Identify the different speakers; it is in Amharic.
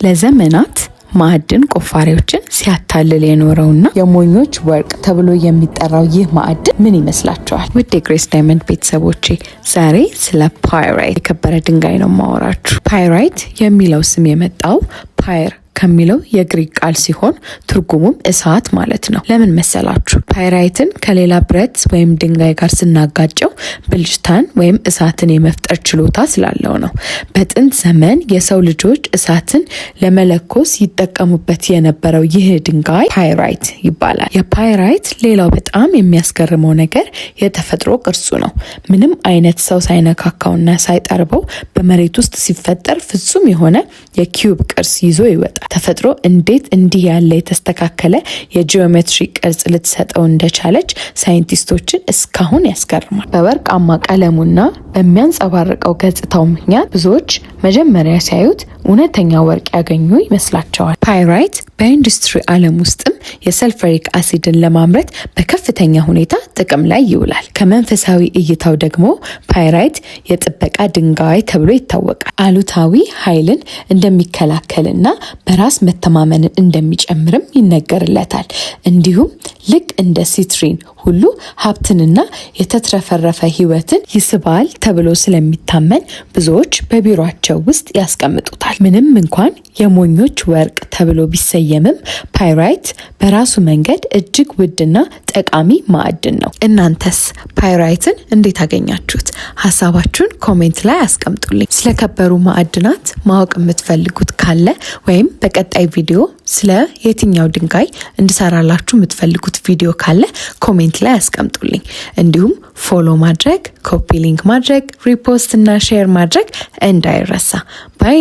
Speaker 1: ለዘመናት ማዕድን ቆፋሪዎችን ሲያታልል የኖረውና የሞኞች ወርቅ ተብሎ የሚጠራው ይህ ማዕድን ምን ይመስላችኋል? ውድ የግሬስ ዳይመንድ ቤተሰቦቼ ዛሬ ስለ ፓይራይት የከበረ ድንጋይ ነው ማወራችሁ። ፓይራይት የሚለው ስም የመጣው ፓይር ከሚለው የግሪክ ቃል ሲሆን ትርጉሙም እሳት ማለት ነው። ለምን መሰላችሁ? ፓይራይትን ከሌላ ብረት ወይም ድንጋይ ጋር ስናጋጨው ብልጭታን ወይም እሳትን የመፍጠር ችሎታ ስላለው ነው። በጥንት ዘመን የሰው ልጆች እሳትን ለመለኮስ ይጠቀሙበት የነበረው ይህ ድንጋይ ፓይራይት ይባላል። የፓይራይት ሌላው በጣም የሚያስገርመው ነገር የተፈጥሮ ቅርጹ ነው። ምንም አይነት ሰው ሳይነካካውና ሳይጠርበው በመሬት ውስጥ ሲፈጠር ፍጹም የሆነ የኪዩብ ቅርጽ ይዞ ይወጣል። ተፈጥሮ እንዴት እንዲህ ያለ የተስተካከለ የጂኦሜትሪ ቅርጽ ልትሰጠው እንደቻለች ሳይንቲስቶችን እስካሁን ያስገርማል። በወርቃማ ቀለሙና በሚያንጸባርቀው ገጽታው ምክንያት ብዙዎች መጀመሪያ ሲያዩት እውነተኛ ወርቅ ያገኙ ይመስላቸዋል። ፓይራይት በኢንዱስትሪ ዓለም ውስጥም የሰልፈሪክ አሲድን ለማምረት በከፍተኛ ሁኔታ ጥቅም ላይ ይውላል። ከመንፈሳዊ እይታው ደግሞ ፓይራይት የጥበቃ ድንጋይ ተብሎ ይታወቃል። አሉታዊ ኃይልን እንደሚከላከልና በራስ መተማመንን እንደሚጨምርም ይነገርለታል። እንዲሁም ልክ እንደ ሲትሪን ሁሉ ሀብትንና የተትረፈረፈ ሕይወትን ይስባል ተብሎ ስለሚታመን ብዙዎች በቢሮአቸው ውስጥ ያስቀምጡታል። ምንም እንኳን የሞኞች ወርቅ ተብሎ ቢሰየምም ፓይራይት በራሱ መንገድ እጅግ ውድና ጠቃሚ ማዕድን ነው። እናንተስ ፓይራይትን እንዴት አገኛችሁት? ሀሳባችሁን ኮሜንት ላይ አስቀምጡልኝ። ስለከበሩ ማዕድናት ማወቅ የምትፈልጉት ካለ ወይም በቀጣይ ቪዲዮ ስለ የትኛው ድንጋይ እንድሰራላችሁ የምትፈልጉት ቪዲዮ ካለ ኮሜንት ላይ አስቀምጡልኝ። እንዲሁም ፎሎ ማድረግ፣ ኮፒ ሊንክ ማድረግ፣ ሪፖስት እና ሼር ማድረግ እንዳይረሳ። ባይ